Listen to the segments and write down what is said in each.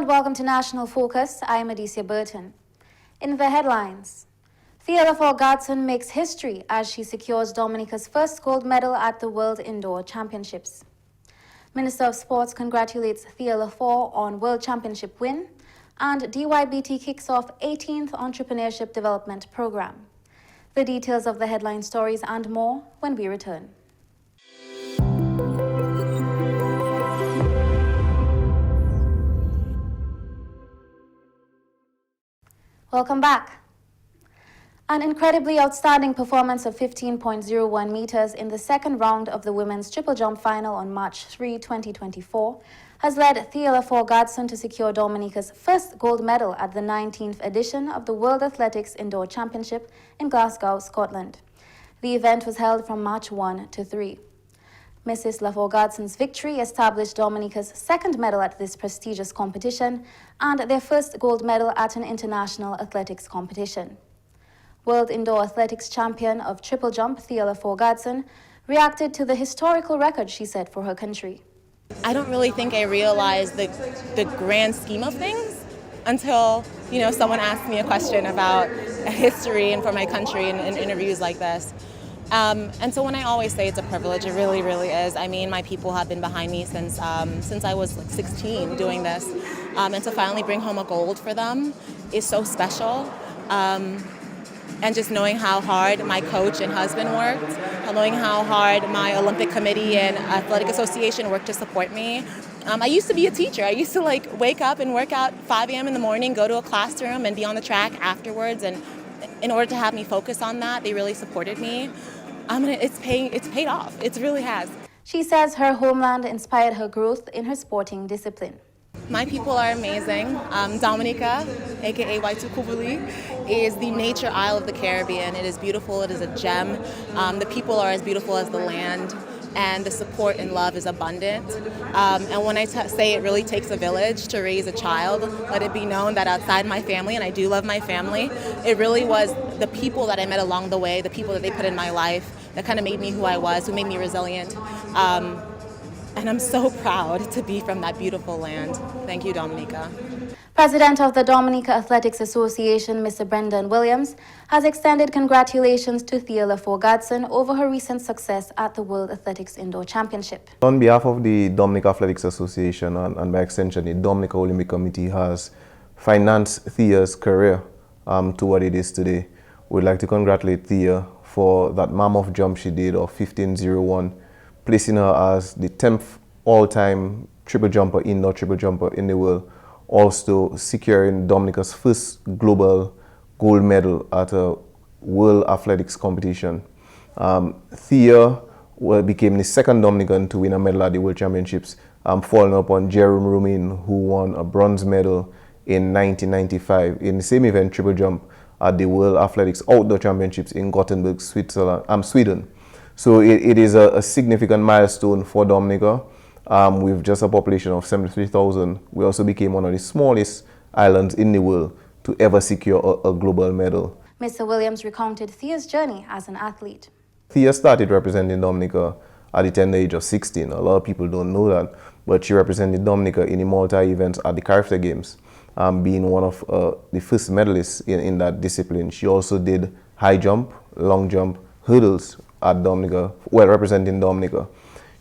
and welcome to National Focus. I am Adicia Burton. In the headlines, Thea Lafond-Gadson makes history as she secures Dominica's first gold medal at the World Indoor Championships. Minister of Sports congratulates Thea Lafond on World Championship win, and DYBT kicks off 18th Entrepreneurship Development Program. The details of the headline stories and more when we return. Welcome back. An incredibly outstanding performance of 15.01 meters in the second round of the women's triple jump final on March 3, 2024 has led Thea Lafond-Gadson to secure Dominica's first gold medal at the 19th edition of the World Athletics Indoor Championship in Glasgow, Scotland. The event was held from March 1 to 3. Mrs. Lafond-Gadson's victory established Dominica's second medal at this prestigious competition and their first gold medal at an international athletics competition. World Indoor Athletics Champion of Triple Jump, Thea Lafond-Gadson, reacted to the historical record she set for her country. I don't really think I realized the grand scheme of things until, someone asked me a question about history and for my country in interviews like this. And so when I always say it's a privilege, it really, really is. I mean, my people have been behind me since I was 16 doing this. And to finally bring home a gold for them is so special. And just knowing how hard my coach and husband worked, knowing how hard my Olympic committee and athletic association worked to support me. I used to be a teacher. I used to wake up and work out 5 a.m. in the morning, go to a classroom and be on the track afterwards. And in order to have me focus on that, they really supported me. It's paid off. It really has. She says her homeland inspired her growth in her sporting discipline. My people are amazing. Dominica, aka Waitukubuli, is the nature isle of the Caribbean. It is beautiful. It is a gem. The people are as beautiful as the land, and the support and love is abundant. And when I say it really takes a village to raise a child, let it be known that outside my family, and I do love my family, it really was the people that I met along the way, the people that they put in my life, that kind of made me who I was, who made me resilient. And I'm so proud to be from that beautiful land. Thank you, Dominica. President of the Dominica Athletics Association, Mr. Brendan Williams, has extended congratulations to Thea Lafond-Gadson over her recent success at the World Athletics Indoor Championship. On behalf of the Dominica Athletics Association and by extension the Dominica Olympic Committee has financed Thea's career to what it is today. We'd like to congratulate Thea for that mammoth jump she did of 15.01, placing her as the 10th all-time indoor triple jumper in the world, also securing Dominica's first global gold medal at a World Athletics competition. Thea became the second Dominican to win a medal at the World Championships, following up on Jerome Romain, who won a bronze medal in 1995 in the same event, triple jump, at the World Athletics Outdoor Championships in Gothenburg, Sweden. So it is a significant milestone for Dominica. With just a population of 73,000, we also became one of the smallest islands in the world to ever secure a global medal. Mr. Williams recounted Thea's journey as an athlete. Thea started representing Dominica at the tender age of 16. A lot of people don't know that, but she represented Dominica in the multi-events at the Caribbean Games, being one of the first medalists in that discipline. She also did high jump, long jump, hurdles at Dominica, representing Dominica.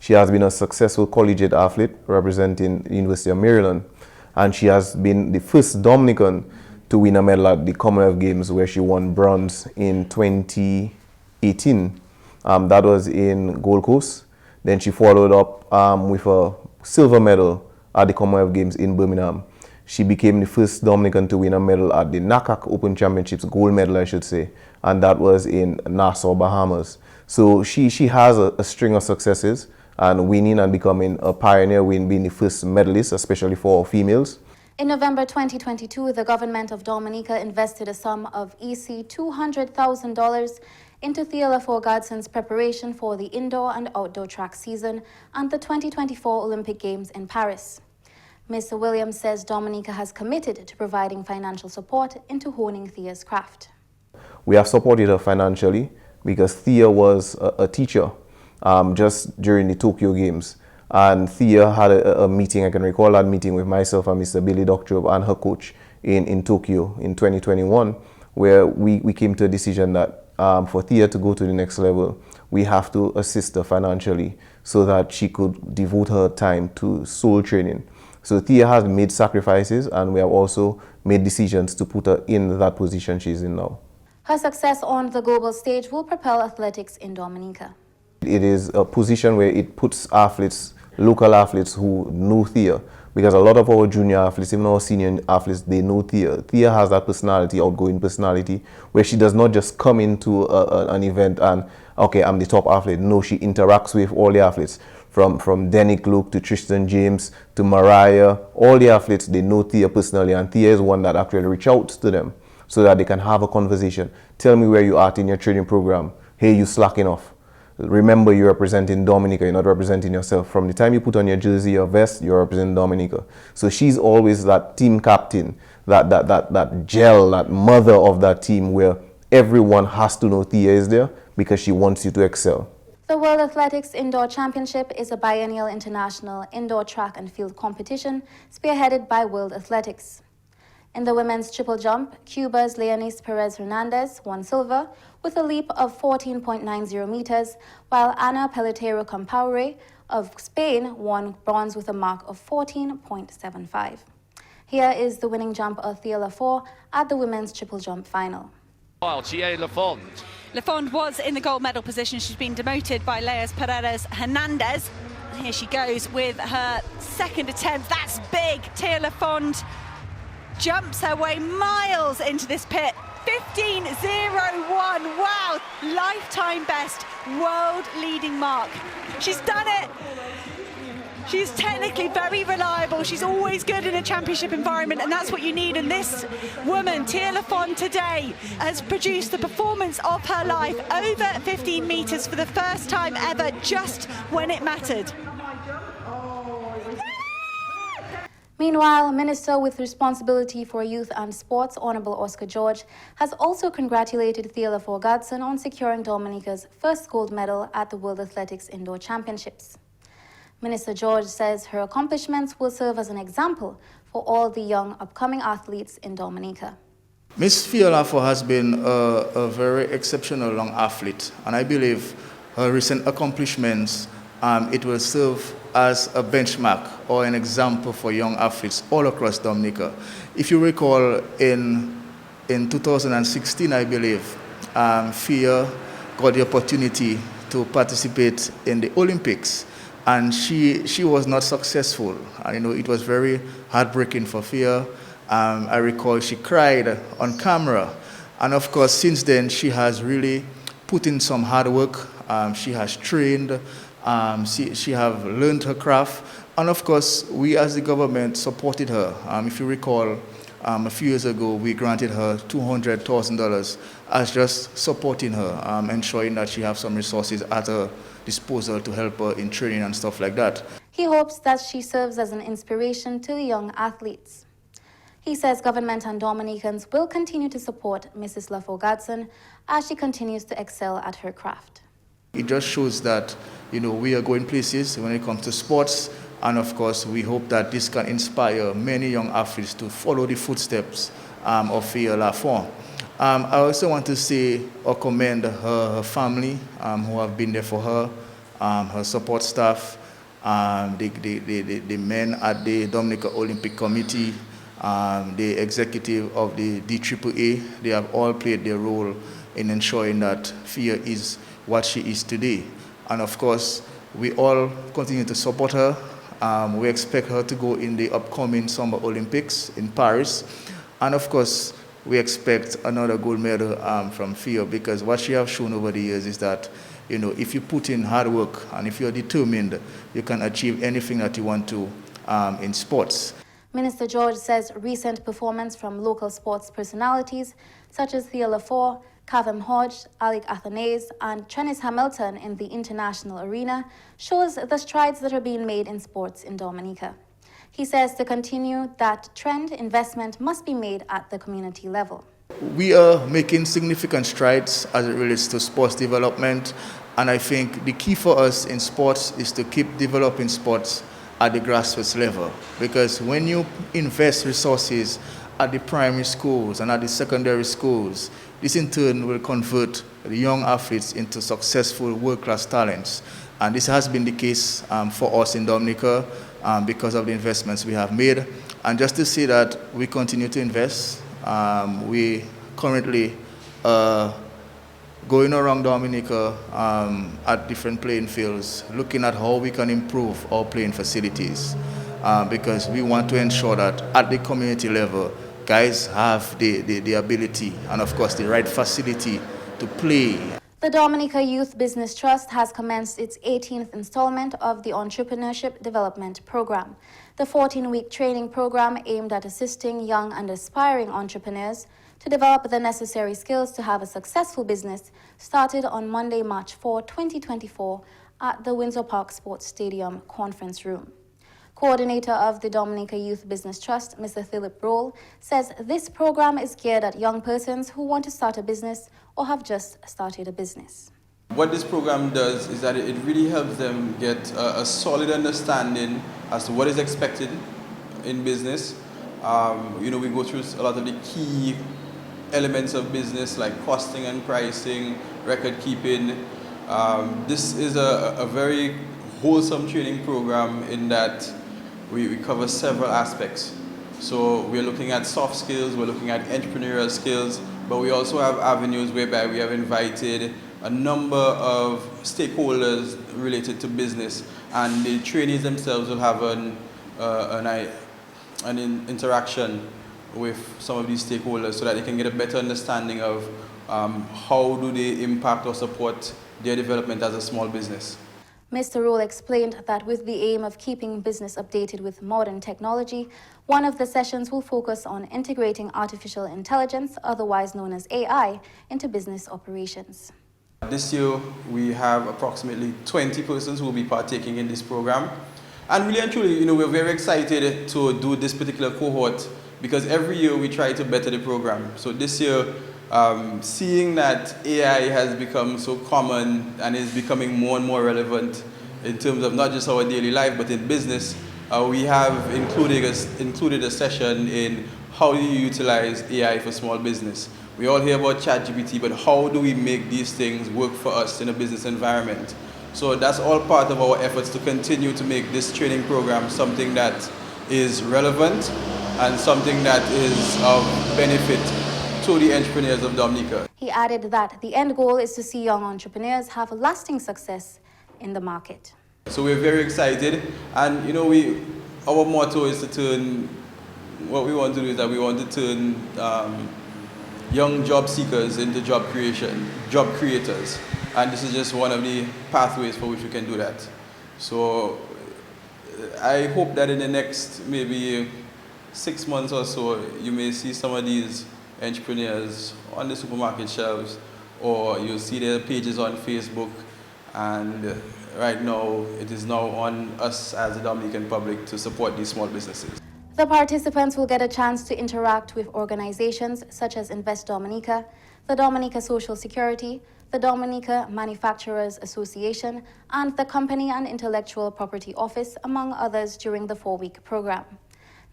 She has been a successful collegiate athlete representing the University of Maryland, and she has been the first Dominican to win a medal at the Commonwealth Games, where she won bronze in 2018. That was in Gold Coast. Then she followed up with a silver medal at the Commonwealth Games in Birmingham. She became the first Dominican to win a medal at the NACAC Open Championships, gold medal I should say, and that was in Nassau, Bahamas. So she has a string of successes, and winning and becoming a pioneer, being the first medalist, especially for females. In November 2022, the government of Dominica invested a sum of $200,000 into Thea Lafond-Gadson's preparation for the indoor and outdoor track season and the 2024 Olympic Games in Paris. Mr. Williams says Dominica has committed to providing financial support into honing Thea's craft. We have supported her financially because Thea was a teacher just during the Tokyo Games. And Thea had a meeting, I can recall that meeting with myself and Mr. Billy Doctrobe and her coach in Tokyo in 2021, where we came to a decision that for Thea to go to the next level, we have to assist her financially so that she could devote her time to soul training. So Thea has made sacrifices, and we have also made decisions to put her in that position she's in now. Her success on the global stage will propel athletics in Dominica. It is a position where it puts athletes, local athletes who know Thea, because a lot of our junior athletes, even our senior athletes, they know Thea. Thea has that personality, outgoing personality, where she does not just come into an event and, okay, I'm the top athlete. No, she interacts with all the athletes, from Denick Luke to Tristan James to Mariah. All the athletes, they know Thea personally, and Thea is one that actually reach out to them so that they can have a conversation. Tell me where you are in your training program. Hey, you slacking off. Remember, you're representing Dominica, you're not representing yourself. From the time you put on your jersey or vest, you're representing Dominica. So she's always that team captain, that gel, that mother of that team, where everyone has to know Thea is there because she wants you to excel. The World Athletics Indoor Championship is a biennial international indoor track and field competition spearheaded by World Athletics. In the women's triple jump, Cuba's Leonis Perez Hernandez won silver with a leap of 14.90 meters, while Ana Pelotero Compaore of Spain won bronze with a mark of 14.75. Here is the winning jumper Thea Forson at the women's triple jump final. Lafond. Lafond was in the gold medal position. She's been demoted by Leonis Perez Hernandez. And here she goes with her second attempt. That's big. Thea Lafond jumps her way miles into this pit. 15.01, wow, lifetime best, world leading mark. She's done it. She's technically very reliable. She's always good in a championship environment, and that's what you need. And this woman, Thea Lafond, today has produced the performance of her life, over 15 meters for the first time ever, just when it mattered. Meanwhile, Minister with responsibility for youth and sports, Honorable Oscar George, has also congratulated Thea Lafond-Gadson on securing Dominica's first gold medal at the World Athletics Indoor Championships. Minister George says her accomplishments will serve as an example for all the young upcoming athletes in Dominica. Miss Thea Lafond has been a very exceptional young athlete, and I believe her recent accomplishments, it will serve as a benchmark or an example for young athletes all across Dominica. If you recall, in 2016, I believe, Thea got the opportunity to participate in the Olympics, and she was not successful. And, it was very heartbreaking for Thea. I recall she cried on camera, and of course, since then, she has really put in some hard work. She has trained. She have learned her craft, and of course, we as the government supported her. If you recall, a few years ago, we granted her $200,000 as just supporting her, ensuring that she has some resources at her disposal to help her in training and stuff like that. He hopes that she serves as an inspiration to the young athletes. He says government and Dominicans will continue to support Mrs. Lafond-Gadson as she continues to excel at her craft. It just shows that, we are going places when it comes to sports, and of course, we hope that this can inspire many young athletes to follow the footsteps of Thea Lafond. I also want to say or commend her family who have been there for her, her support staff, the men at the Dominica Olympic Committee, the executive of the DYBT. They have all played their role in ensuring that Thea is what she is today. And of course, we all continue to support her. We expect her to go in the upcoming Summer Olympics in Paris. And of course, we expect another gold medal from Thea, because what she has shown over the years is that, if you put in hard work and if you're determined, you can achieve anything that you want to in sports. Minister George says recent performance from local sports personalities such as Thea Lafond, Kavem Hodge, Alec Athanase, and Trennis Hamilton in the international arena shows the strides that are being made in sports in Dominica. He says to continue that trend, investment must be made at the community level. We are making significant strides as it relates to sports development. And I think the key for us in sports is to keep developing sports at the grassroots level. Because when you invest resources at the primary schools and at the secondary schools, this in turn will convert the young athletes into successful world-class talents. And this has been the case for us in Dominica because of the investments we have made. And just to say that we continue to invest, we currently going around Dominica at different playing fields, looking at how we can improve our playing facilities because we want to ensure that at the community level, guys have the ability and of course the right facility to play. The Dominica Youth Business Trust has commenced its 18th installment of the Entrepreneurship Development Program. The 14-week training program aimed at assisting young and aspiring entrepreneurs to develop the necessary skills to have a successful business started on Monday, March 4, 2024 at the Windsor Park Sports Stadium Conference Room. Coordinator of the Dominica Youth Business Trust, Mr. Philip Roll, says this program is geared at young persons who want to start a business or have just started a business. What this program does is that it really helps them get a solid understanding as to what is expected in business. We go through a lot of the key elements of business like costing and pricing, record keeping. This is a very wholesome training program in that we cover several aspects. So we're looking at soft skills, we're looking at entrepreneurial skills, but we also have avenues whereby we have invited a number of stakeholders related to business, and the trainees themselves will have an interaction with some of these stakeholders so that they can get a better understanding of how do they impact or support their development as a small business. Mr. Rule explained that with the aim of keeping business updated with modern technology, one of the sessions will focus on integrating artificial intelligence, otherwise known as AI, into business operations. This year, we have approximately 20 persons who will be partaking in this program. And really and truly, we're very excited to do this particular cohort because every year we try to better the program. So this year, seeing that AI has become so common and is becoming more and more relevant in terms of not just our daily life, but in business, we have included a session in how do you utilize AI for small business. We all hear about ChatGPT, but how do we make these things work for us in a business environment? So that's all part of our efforts to continue to make this training program something that is relevant and something that is of benefit to the entrepreneurs of Dominica. He added that the end goal is to see young entrepreneurs have lasting success in the market. So we're very excited, and our motto is to turn, what we want to do is that we want to turn young job seekers into job creators. And this is just one of the pathways for which we can do that. So I hope that in the next maybe 6 months or so, you may see some of these entrepreneurs on the supermarket shelves, or you'll see their pages on Facebook. And right now, it is now on us as the Dominican public to support these small businesses. The participants will get a chance to interact with organizations such as Invest Dominica, the Dominica Social Security, the Dominica Manufacturers Association, and the Company and Intellectual Property Office, among others, during the 4-week program.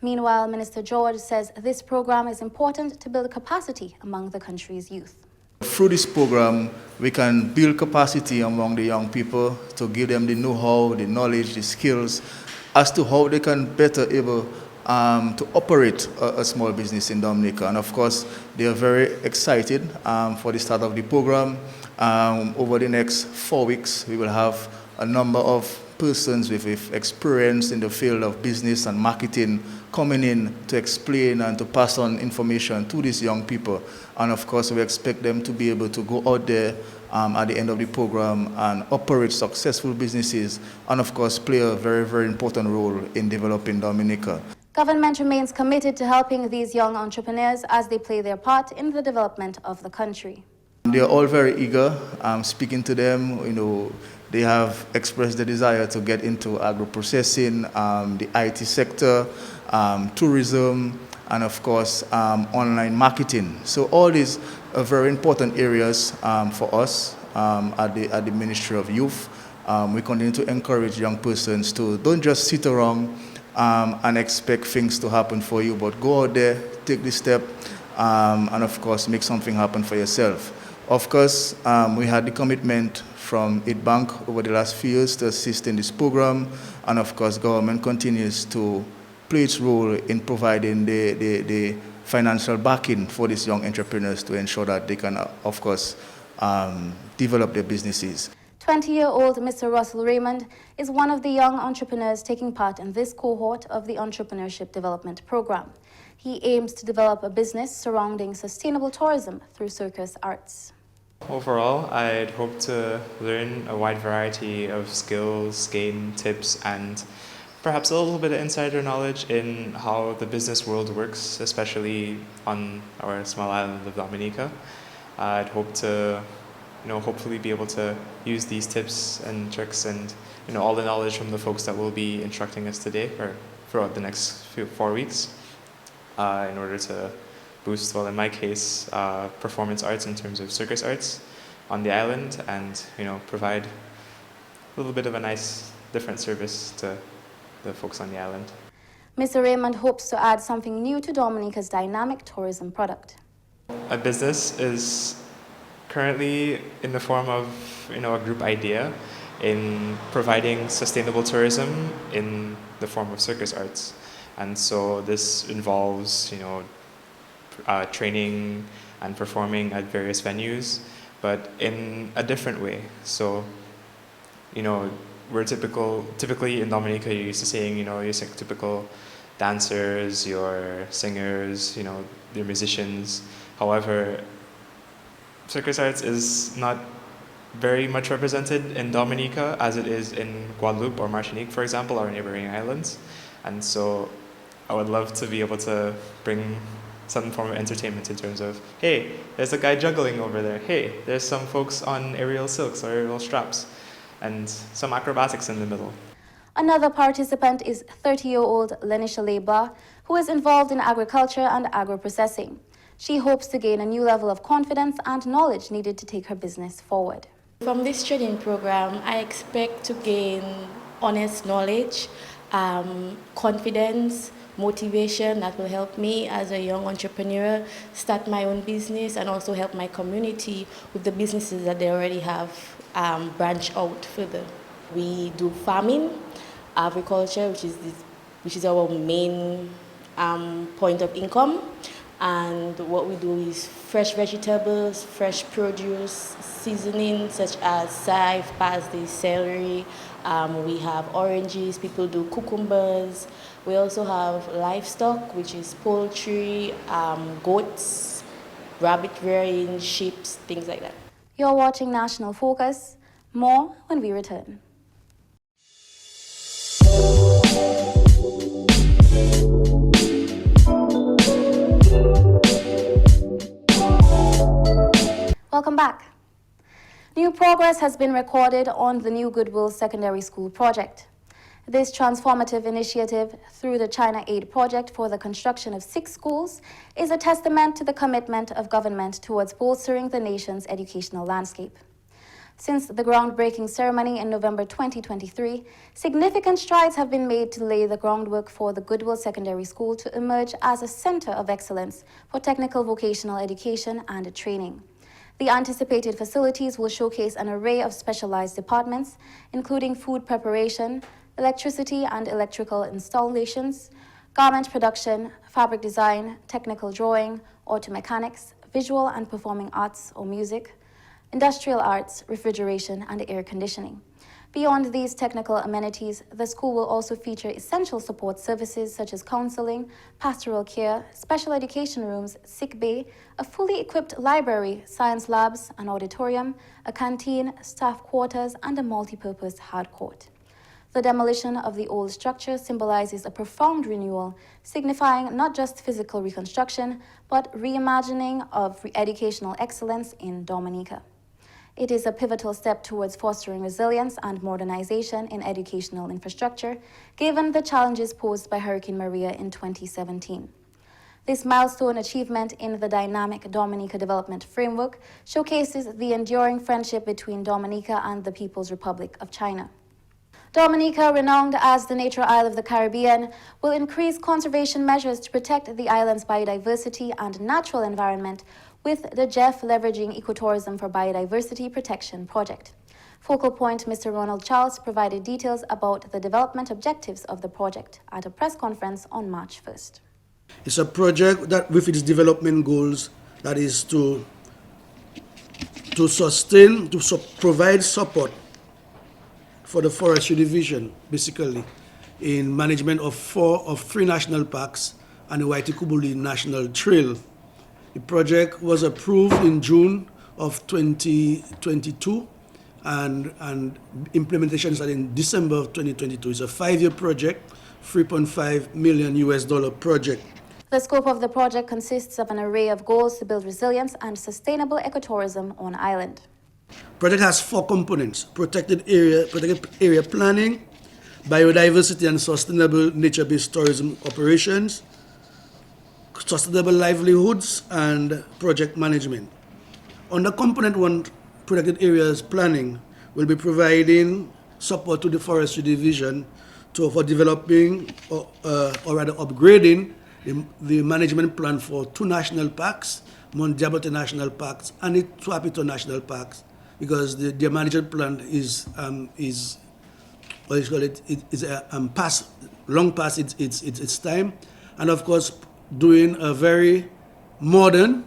Meanwhile, Minister George says this program is important to build capacity among the country's youth. Through this program, we can build capacity among the young people to give them the know-how, the knowledge, the skills as to how they can better able to operate a small business in Dominica. And of course, they are very excited for the start of the program. Over the next 4 weeks, we will have a number of persons with experience in the field of business and marketing coming in to explain and to pass on information to these young people. And of course, we expect them to be able to go out there at the end of the program and operate successful businesses and of course play a very, very important role in developing Dominica. Government remains committed to helping these young entrepreneurs as they play their part in the development of the country. They are all very eager. Speaking to them, they have expressed the desire to get into agro-processing, the IT sector, tourism, and of course, online marketing. So all these are very important areas for us at the Ministry of Youth. We continue to encourage young persons to don't just sit around and expect things to happen for you, but go out there, take the step, and of course make something happen for yourself. Of course, we had the commitment from IDBank over the last few years to assist in this program, and of course government continues to play its role in providing the financial backing for these young entrepreneurs to ensure that they can, of course, develop their businesses. 20-year-old Mr. Russell Raymond is one of the young entrepreneurs taking part in this cohort of the Entrepreneurship Development Program. He aims to develop a business surrounding sustainable tourism through circus arts. Overall, I'd hope to learn a wide variety of skills, gain tips, and perhaps a little bit of insider knowledge in how the business world works, especially on our small island of Dominica. I'd hope to, hopefully be able to use these tips and tricks and, all the knowledge from the folks that will be instructing us today or throughout the next 4 weeks in order to boost, well, in my case, performance arts in terms of circus arts on the island and, provide a little bit of a nice, different service to the folks on the island. Mr. Raymond hopes to add something new to Dominica's dynamic tourism product. A business is currently in the form of, a group idea in providing sustainable tourism in the form of circus arts. And so this involves, training and performing at various venues, but in a different way. So, we're typically in Dominica, you're used to seeing, your typical dancers, your singers, your musicians. However, circus arts is not very much represented in Dominica as it is in Guadeloupe or Martinique, for example, or neighboring islands. And so I would love to be able to bring some form of entertainment in terms of, hey, there's a guy juggling over there. Hey, there's some folks on aerial silks or aerial straps, and some acrobatics in the middle. Another participant is 30-year-old Lenisha Leba, who is involved in agriculture and agro-processing. She hopes to gain a new level of confidence and knowledge needed to take her business forward. From this training program, I expect to gain honest knowledge, confidence, motivation that will help me as a young entrepreneur start my own business and also help my community with the businesses that they already have branch out further. We do farming, agriculture, which is our main point of income. And what we do is fresh vegetables, fresh produce, seasoning such as chive, parsley, celery. We have oranges, people do cucumbers. We also have livestock, which is poultry, goats, rabbit rearing, sheep, things like that. You're watching National Focus. More when we return. Welcome back. New progress has been recorded on the new Goodwill Secondary School project. This transformative initiative through the China Aid project for the construction of 6 schools is a testament to the commitment of government towards bolstering the nation's educational landscape. Since the groundbreaking ceremony in November 2023, significant strides have been made to lay the groundwork for the Goodwill Secondary School to emerge as a center of excellence for technical vocational education and training. The anticipated facilities will showcase an array of specialized departments, including food preparation, electricity and electrical installations, garment production, fabric design, technical drawing, auto mechanics, visual and performing arts or music, industrial arts, refrigeration, and air conditioning. Beyond these technical amenities, the school will also feature essential support services such as counseling, pastoral care, special education rooms, sick bay, a fully equipped library, science labs, an auditorium, a canteen, staff quarters, and a multi-purpose hard court. The demolition of the old structure symbolizes a profound renewal, signifying not just physical reconstruction, but reimagining of educational excellence in Dominica. It is a pivotal step towards fostering resilience and modernization in educational infrastructure, given the challenges posed by Hurricane Maria in 2017. This milestone achievement in the dynamic Dominica Development Framework showcases the enduring friendship between Dominica and the People's Republic of China. Dominica, renowned as the nature isle of the Caribbean, will increase conservation measures to protect the island's biodiversity and natural environment with the GEF Leveraging Ecotourism for Biodiversity Protection project. Focal point Mr. Ronald Charles provided details about the development objectives of the project at a press conference on March 1st. It's a project that with its development goals, that is to sustain, provide support for the forestry division, basically, in management of three national parks and the Waitikubuli National Trail. The project was approved in June of 2022 and implementation started in December of 2022. It's a 5-year project, $3.5 million project. The scope of the project consists of an array of goals to build resilience and sustainable ecotourism on island. Project has 4 components: protected area planning, biodiversity and sustainable nature-based tourism operations, sustainable livelihoods, and project management. Under component 1, protected areas planning, will be providing support to the forestry division for developing or rather upgrading the management plan for 2 national parks, Mount Diaboté National Parks and the Tuapito National Parks, because the management plan is long past its time, and of course doing a very modern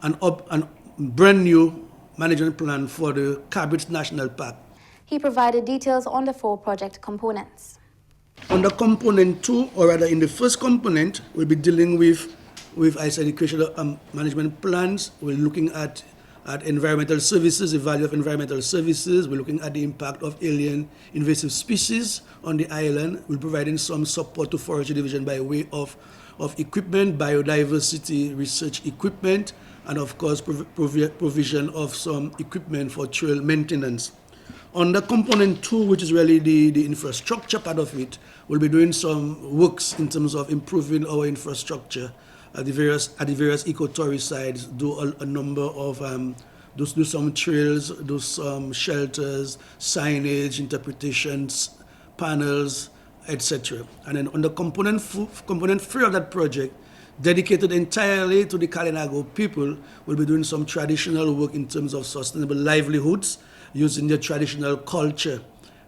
and brand new management plan for the Cabrit National Park. He provided details on the 4 project components. Under component 2, or rather in the first component, we'll be dealing with I said, the creation of management plans. We're looking at environmental services, the value of environmental services. We're looking at the impact of alien invasive species on the island. We're providing some support to forestry division by way of equipment, biodiversity research equipment, and of course provision of some equipment for trail maintenance. Under component 2, which is really the infrastructure part of it, we'll be doing some works in terms of improving our infrastructure at the various ecotourist sites, do a number of do some trails, do some shelters, signage, interpretations, panels, etc. And then under component 3 of that project, dedicated entirely to the Kalinago people, we'll be doing some traditional work in terms of sustainable livelihoods, using their traditional culture.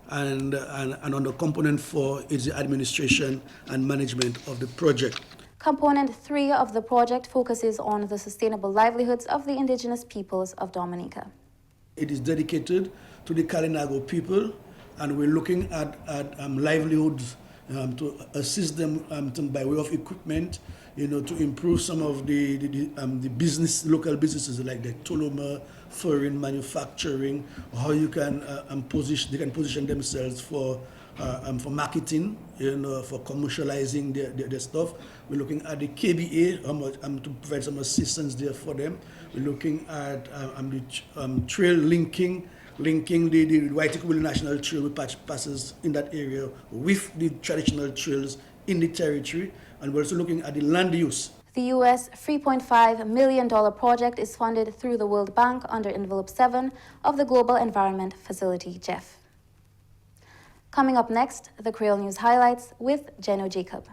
And under component 4 is the administration and management of the project. Component 3 of the project focuses on the sustainable livelihoods of the indigenous peoples of Dominica. It is dedicated to the Kalinago people, and we're looking at livelihoods to assist them by way of equipment, to improve some of the local businesses like the Toloma, foreign manufacturing, how you can they can position themselves for marketing, for commercializing their stuff. We're looking at the KBA, to provide some assistance there for them. We're looking at the trail linking the Waitikubuli National Trail, which passes in that area, with the traditional trails in the territory. And we're also looking at the land use. The US $3.5 million project is funded through the World Bank under Envelope 7 of the Global Environment Facility, GEF. Coming up next, the Creole News highlights with Jeno Jacob.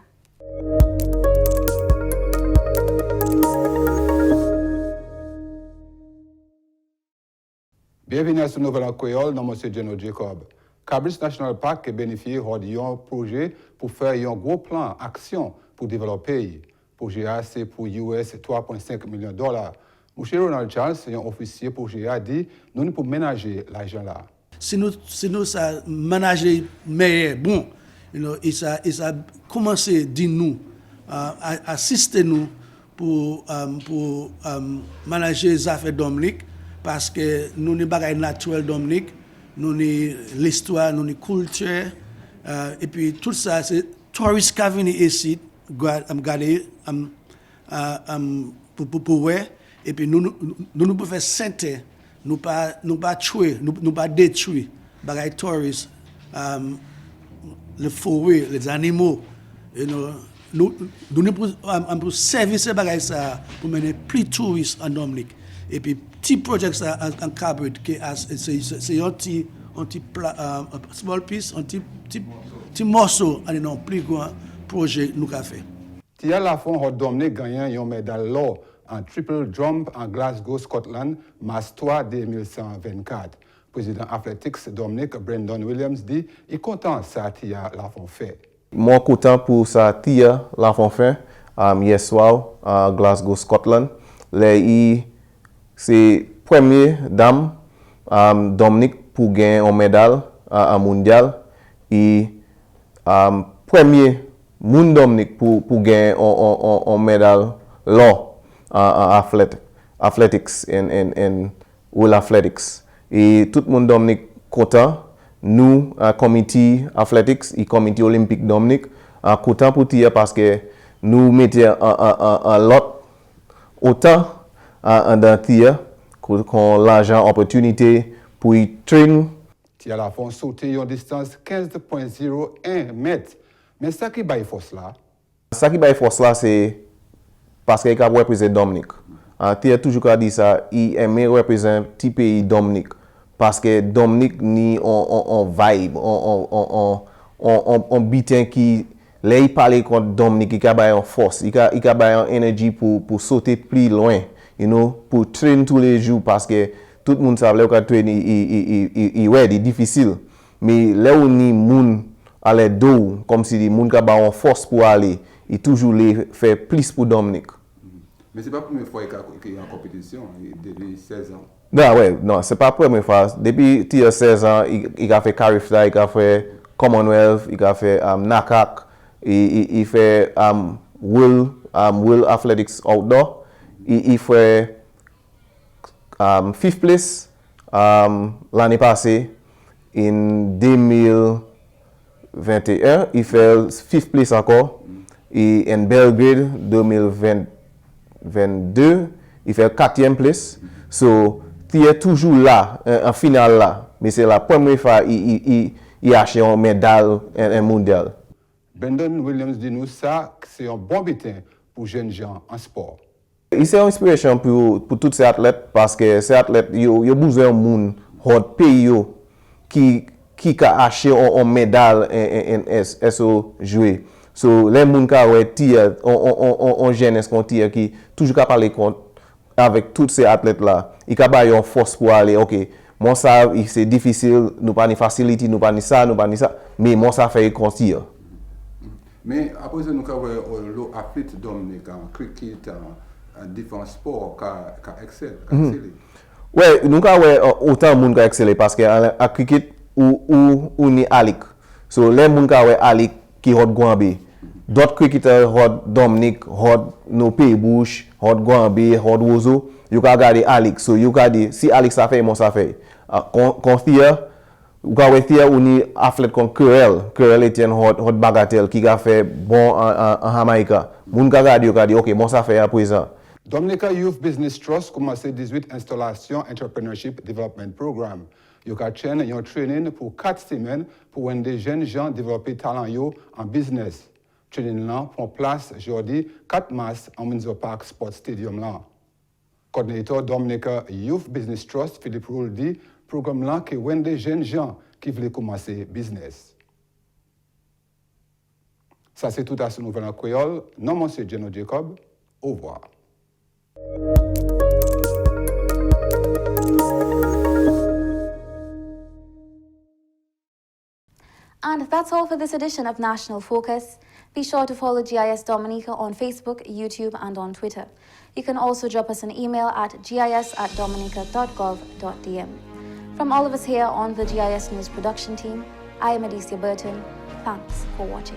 Bienvenue à ce nouvel créole, nom monsieur Jeno Jacob. Cabrit National Park est bénéficié d'un projet pour faire un gros plan action pour développer. Projet A, c'est pour US $3.5 millions. Monsieur Ronald Charles, un officier projet A, dit nous pour ménager l'argent là. Si nous ça ménager mais bon, il a commencé de nous assister nous pour manager les affaires Dominique, parce que nous ne bagaille naturel Dominique, nous ne l'histoire, nous ne culture, et puis tout ça c'est touristes qui viennent ici garder pour voir, et puis nous pouvons faire santé, nous pas tuer, nous pas détruire bagaille touristes, les forêts, les animaux, nous pour service bagay ça pour mener plus touristes en Dominique et puis petit project ça en Cabrit qui c'est un petit small piece un petit morceau et non plus grand projet nous qu'a fait. Thea Lafond Dominique gagné une médaille d'or en triple jump en Glasgow, Scotland, Mass 3 2124. Président Athletics Dominique Brandon Williams dit il est content ça Thea Lafond fait. Moi content pour ça Thea Lafond fait hier soir à Glasgow, Scotland. C'est première dame Dominique pour gagner une médaille mondiale et premier monde Dominique pour gagner une médaille là athletics and World Athletics. Et tout le monde Dominique content. Nous, comité athletics et comité olympique Dominique, content pour Thea parce que nous mettons un lot autant dans Thea qu'on l'argent opportunité pour y train. Thea Lafond sauté une distance 15.01 mètres. Mais ça qui baille force là? Ça qui baille force là, c'est parce qu'il a représenté Dominique. Thea toujours dit ça, il aime représenter petit pays Dominique. Parce que Dominique ni on vibe, on bitin qui, là il parle contre Dominique, il a une force, il a une énergie pour sauter plus loin, you know, pour traîner tous les jours parce que tout le monde savait que traîner est difficile. Mais là où ni moun à l'aide d'eau, comme si les moun qui a une force pour aller, il toujours les fait plus pour Dominique. Mais c'est pas la première fois qu'il y a en compétition, depuis 16 ans. Non, c'est pas la première fois. Depuis 16 ans, il a fait Carifta, il a fait Commonwealth, il a fait NACAC, il fait World Athletics Outdoor, il fait 5th place l'année passée, en 2021, il fait 5th place encore, et en Belgrade 2022, il fait 4e place. So, il est toujours là, en finale là, mais c'est la première fois qu'il a acheté une médaille mondiale. Brandon Williams dit nous ça, c'est un bon butin pour jeunes gens en sport. C'est une inspiration pour tous ces athlètes parce que ces athlètes, ils ont besoin de monde, de pays qui a acheté une médaille et jouer. So, les gens qui ont jeunesse qui toujours parler contre avec tous ces athlètes-là, ils ont une force pour aller, ok, moi ça, c'est difficile, nous pas de facilité, nous pas de ça, mais moi ça fait continuer. Mais après, nous avons l'athlète Dominique en cricket, en différents sports, qui excelle. Oui, nous avons autant de monde qui excelle parce qu'en cricket, ou ni Alik. So, les gens qui ont Alik qui ont Gouambé. D'autres cricketeurs ont Dominique, ont nos pays bouche, ont Gouambé, ont Wozo. Vous pouvez regarder Alik. So, vous pouvez dire, si Alik ça fait, moi ça fait. Quand Thea, vous pouvez Thea ou ni athlète comme Curel Etienne, ont Bagatelle, qui a fait bon en Jamaïca. Vous pouvez regarder, vous pouvez dire, ok, moi ça fait à présent. Dominica Youth Business Trust commence 18 installations Entrepreneurship Development Program. Vous avez un training pour 4 semaines pour des jeunes gens développer talent en business. Training là prend place jeudi 4 mars en Windsor Park Sports Stadium là. Coordinateur Dominica Youth Business Trust Philippe Roule dit programme là que des jeunes gens qui veulent commencer business. Ça c'est tout à ce nouvel en créole. Non, monsieur Geno Jacob. Au revoir. And that's all for this edition of National Focus. Be sure to follow GIS Dominica on Facebook, YouTube, and on Twitter. You can also drop us an email at gis@dominica.gov.dm. From all of us here on the GIS News production team, I am Adicia Burton. Thanks for watching.